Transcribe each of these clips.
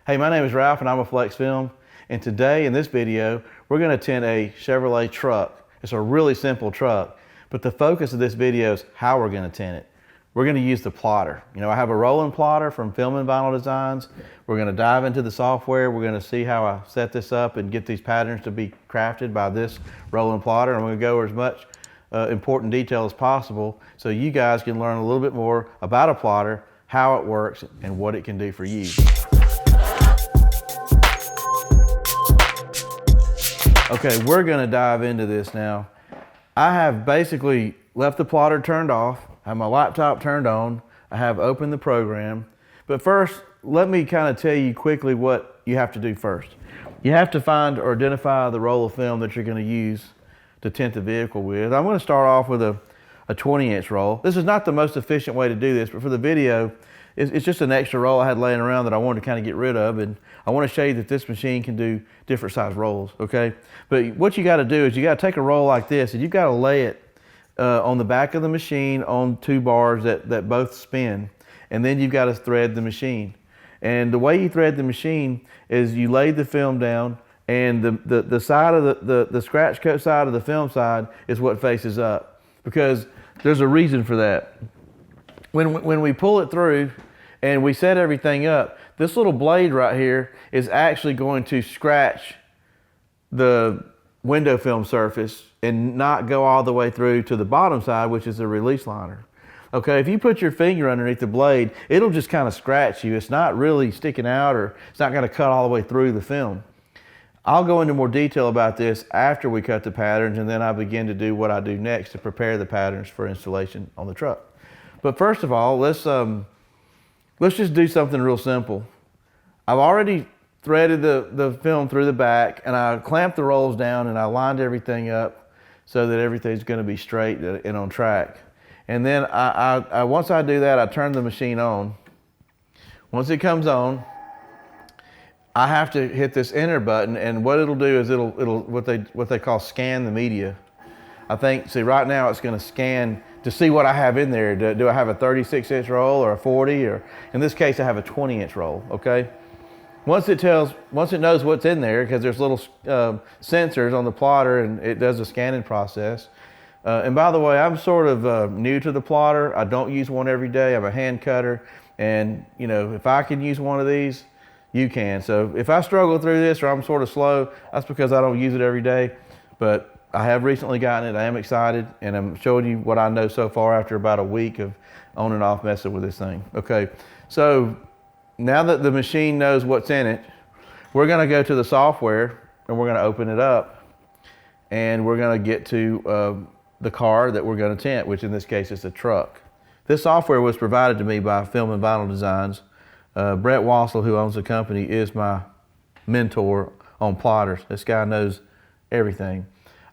Hey, my name is Ralph and I'm a Flexfilm. And today in this video, we're going to tint a Chevrolet truck. It's a really simple truck, but the focus of this video is how we're going to tint it. We're going to use the plotter. I have a rolling plotter from Film and Vinyl Designs. We're going to dive into the software. We're going to see how I set this up and get these patterns to be crafted by this rolling plotter. I'm going to go over as much important detail as possible so you guys can learn a little bit more about a plotter, how it works, and what it can do for you. Okay, we're gonna dive into this now. I have basically left the plotter turned off, I have my laptop turned on, I have opened the program. But first, let me kind of tell you quickly what you have to do first. You have to find or identify the roll of film that you're gonna use to tint the vehicle with. I'm gonna start off with a 20-inch roll. This is not the most efficient way to do this, but for the video, it's just an extra roll I had laying around that I wanted to kind of get rid of, and I want to show you that this machine can do different size rolls, okay? But what you got to do is you got to take a roll like this and you've got to lay it on the back of the machine on two bars that both spin, and then you've got to thread the machine. And the way you thread the machine is you lay the film down, and the side of the scratch coat side of the film side is what faces up, because there's a reason for that. When we pull it through and we set everything up, this little blade right here is actually going to scratch the window film surface and not go all the way through to the bottom side, which is the release liner. Okay, if you put your finger underneath the blade, it'll just kind of scratch you. It's not really sticking out, or it's not going to cut all the way through the film. I'll go into more detail about this after we cut the patterns, and then I begin to do what I do next to prepare the patterns for installation on the truck. But first of all, let's just do something real simple. I've already threaded the film through the back, and I clamped the rolls down, and I lined everything up so that everything's going to be straight and on track. And then once I do that, I turn the machine on. Once it comes on, I have to hit this enter button, and what it'll do is it'll what they call scan the media. See, right now it's going to scan to see what I have in there. Do I have a 36-inch roll or a 40, or in this case I have a 20-inch roll, okay? Once it knows what's in there, because there's little sensors on the plotter and it does the scanning process. And by the way, I'm sort of new to the plotter. I don't use one every day. I'm a hand cutter, and if I can use one of these, you can. So if I struggle through this or I'm sort of slow, that's because I don't use it every day. But I have recently gotten it. I am excited, and I'm showing you what I know so far after about a week of on and off messing with this thing. Okay, so now that the machine knows what's in it, we're going to go to the software and we're going to open it up, and we're going to get to the car that we're going to tint, which in this case is a truck. This software was provided to me by Film and Vinyl Designs. Brett Wassel, who owns the company, is my mentor on plotters. This guy knows everything.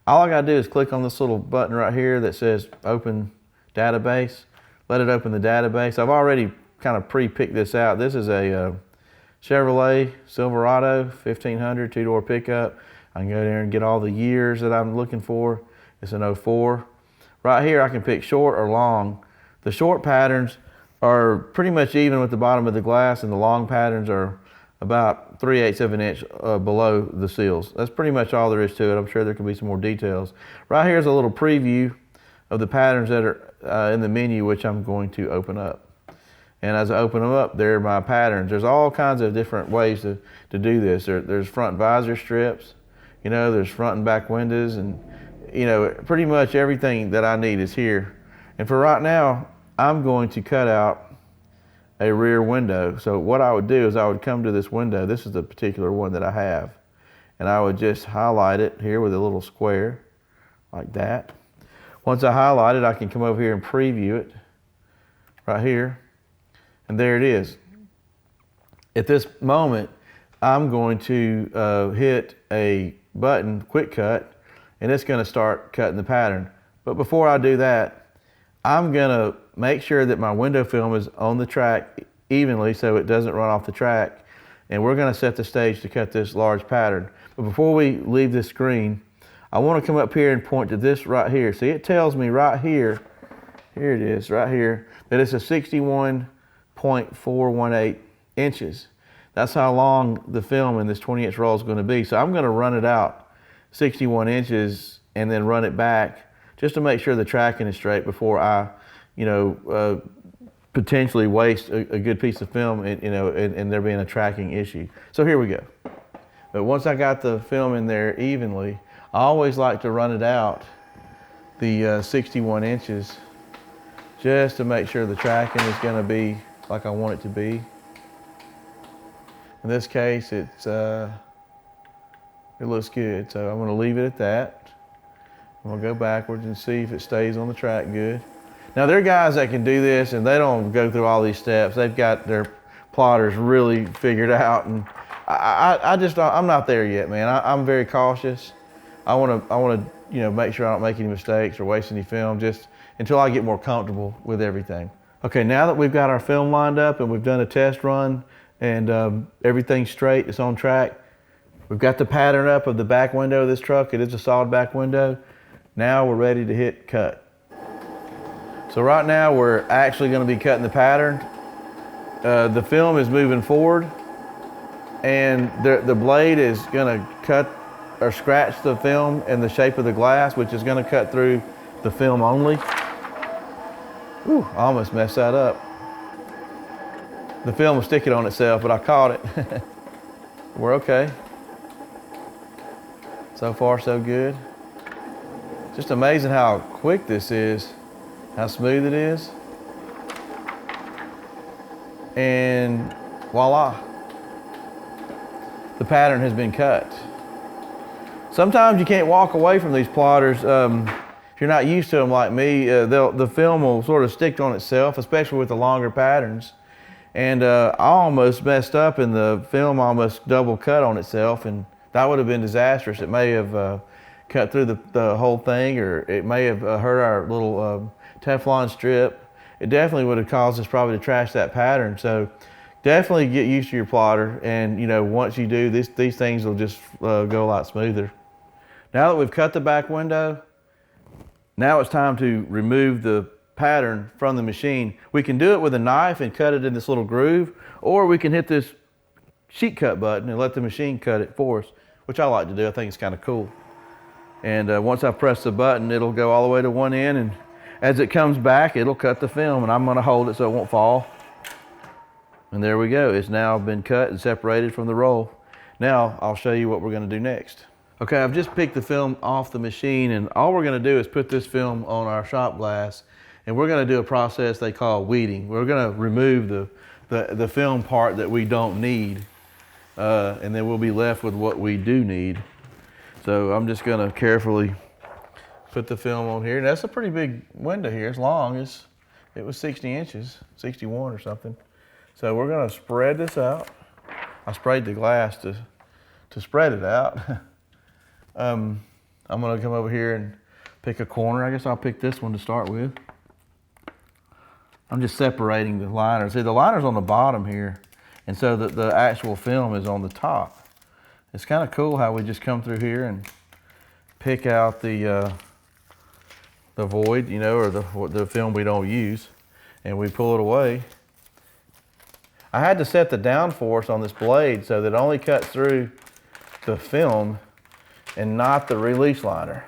All I gotta do is click on this little button right here that says open database. Let it open the database. I've already kind of pre-picked this out. This is a Chevrolet Silverado 1500 two-door pickup. I can go there and get all the years that I'm looking for. It's an 04. Right here I can pick short or long. The short patterns are pretty much even with the bottom of the glass, and the long patterns are about 3/8 of an inch below the seals. That's pretty much all there is to it. I'm sure there can be some more details. Right here is a little preview of the patterns that are in the menu, which I'm going to open up. And as I open them up, there are my patterns. There's all kinds of different ways to do this. There's front visor strips, there's front and back windows, and pretty much everything that I need is here. And for right now, I'm going to cut out a rear window. So what I would do is I would come to this window. This is the particular one that I have, and I would just highlight it here with a little square like that. Once I highlight it, I can come over here and preview it right here, and there it is. At this moment, I'm going to hit a button, quick cut, and it's going to start cutting the pattern. But before I do that, I'm going to make sure that my window film is on the track evenly so it doesn't run off the track. And we're going to set the stage to cut this large pattern. But before we leave this screen, I want to come up here and point to this right here. See, it tells me right here, here it is, right here, that it's a 61.418 inches. That's how long the film in this 20-inch roll is going to be. So I'm going to run it out 61 inches and then run it back just to make sure the tracking is straight before I, potentially waste a good piece of film, and there being a tracking issue. So here we go. But once I got the film in there evenly, I always like to run it out the 61 inches just to make sure the tracking is going to be like I want it to be. In this case, it looks good, so I'm going to leave it at that. I'm going to go backwards and see if it stays on the track good. Now, there are guys that can do this, and they don't go through all these steps. They've got their plotters really figured out, and I'm not there yet, man. I'm very cautious. I want to make sure I don't make any mistakes or waste any film just until I get more comfortable with everything. Okay, now that we've got our film lined up and we've done a test run and everything's straight, it's on track. We've got the pattern up of the back window of this truck. It is a solid back window. Now we're ready to hit cut. So right now we're actually going to be cutting the pattern. The film is moving forward, and the blade is going to cut or scratch the film in the shape of the glass, which is going to cut through the film only. Whew, I almost messed that up. The film was sticking on itself, but I caught it. We're okay. So far, so good. Just amazing how quick this is, how smooth it is. And voila, the pattern has been cut. Sometimes you can't walk away from these plotters. If you're not used to them like me, the film will sort of stick on itself, especially with the longer patterns. And I almost messed up, and the film almost double cut on itself, and that would have been disastrous. It may have cut through the whole thing, or it may have hurt our little Teflon strip. It definitely would have caused us probably to trash that pattern. So definitely get used to your plotter, and once you do, these things will just go a lot smoother. Now that we've cut the back window, now it's time to remove the pattern from the machine. We can do it with a knife and cut it in this little groove, or we can hit this sheet cut button and let the machine cut it for us, which I like to do. I think it's kind of cool. And once I press the button, it'll go all the way to one end, and as it comes back, it'll cut the film, and I'm going to hold it so it won't fall. And there we go. It's now been cut and separated from the roll. Now I'll show you what we're going to do next. Okay, I've just picked the film off the machine, and all we're going to do is put this film on our shop glass, and we're going to do a process they call weeding. We're going to remove the film part that we don't need, and then we'll be left with what we do need. So I'm just going to carefully put the film on here. And that's a pretty big window here. It's long. It was 60 inches, 61 or something. So we're going to spread this out. I sprayed the glass to spread it out. I'm going to come over here and pick a corner. I guess I'll pick this one to start with. I'm just separating the liner. See, the liner's on the bottom here, and so the actual film is on the top. It's kind of cool how we just come through here and pick out the void, or the film we don't use, and we pull it away. I had to set the downforce on this blade so that it only cuts through the film and not the release liner.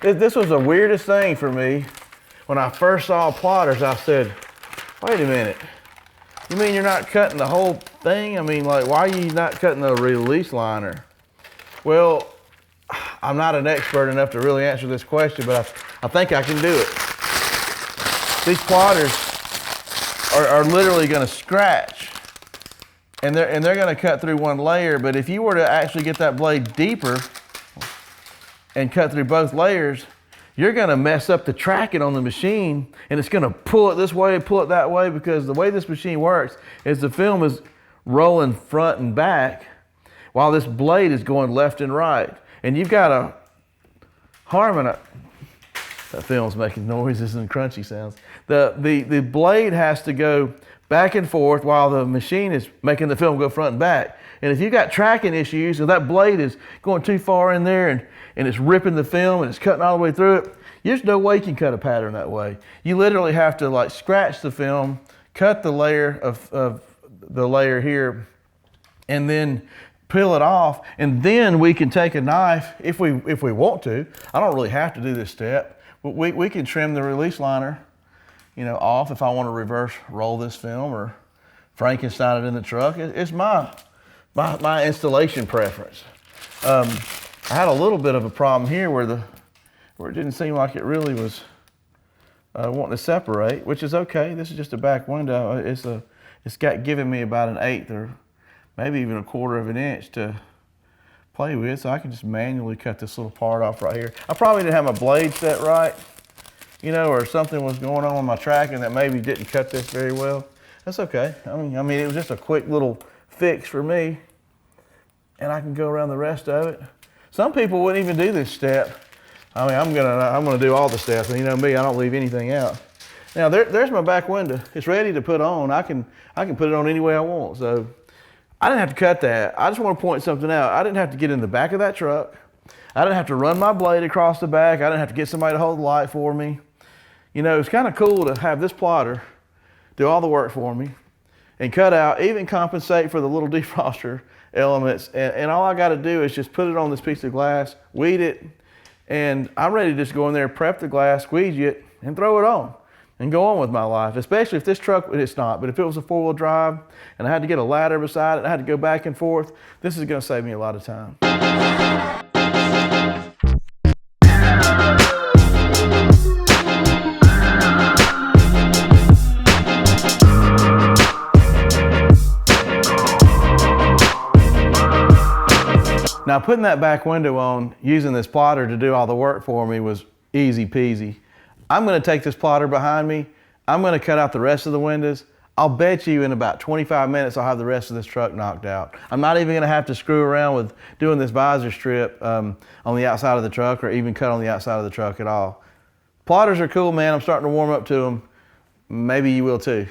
This was the weirdest thing for me. When I first saw plotters, I said, wait a minute, you mean you're not cutting the whole thing? I mean, like, why are you not cutting the release liner? Well, I'm not an expert enough to really answer this question, but I think I can do it. These plotters are literally going to scratch, and they're going to cut through one layer. But if you were to actually get that blade deeper and cut through both layers, you're going to mess up the tracking on the machine, and it's going to pull it this way, pull it that way, because the way this machine works is the film is rolling front and back while this blade is going left and right. And you've got to harmonize. That film's making noises and crunchy sounds. The blade has to go back and forth while the machine is making the film go front and back. And if you've got tracking issues, and that blade is going too far in there and it's ripping the film and it's cutting all the way through it, there's no way you can cut a pattern that way. You literally have to like scratch the film, cut the layer of the layer here, and then peel it off, and then we can take a knife if we want to. I don't really have to do this step, but we can trim the release liner, you know, off if I want to reverse roll this film or Frankenstein it in the truck. It's my installation preference. I had a little bit of a problem here where it didn't seem like it really was wanting to separate, which is okay. This is just a back window. It's given me about 1/8 or maybe even 1/4 of an inch to play with, so I can just manually cut this little part off right here. I probably didn't have my blade set right, you know, or something was going on with my tracking that maybe didn't cut this very well. That's okay. I mean, it was just a quick little fix for me, and I can go around the rest of it. Some people wouldn't even do this step. I mean, I'm gonna do all the steps, and you know me, I don't leave anything out. Now there's my back window. It's ready to put on. I can put it on any way I want. So I didn't have to cut that. I just want to point something out. I didn't have to get in the back of that truck. I didn't have to run my blade across the back. I didn't have to get somebody to hold the light for me. You know, it's kind of cool to have this plotter do all the work for me and cut out, even compensate for the little defroster elements. And all I got to do is just put it on this piece of glass, weed it, and I'm ready to just go in there, prep the glass, squeegee it, and throw it on and go on with my life. Especially if this truck, it's not, but if it was a 4-wheel drive and I had to get a ladder beside it and I had to go back and forth, this is going to save me a lot of time. Now putting that back window on, using this plotter to do all the work for me was easy peasy. I'm gonna take this plotter behind me, I'm gonna cut out the rest of the windows. I'll bet you in about 25 minutes I'll have the rest of this truck knocked out. I'm not even gonna have to screw around with doing this visor strip on the outside of the truck or even cut on the outside of the truck at all. Plotters are cool, man. I'm starting to warm up to them. Maybe you will too.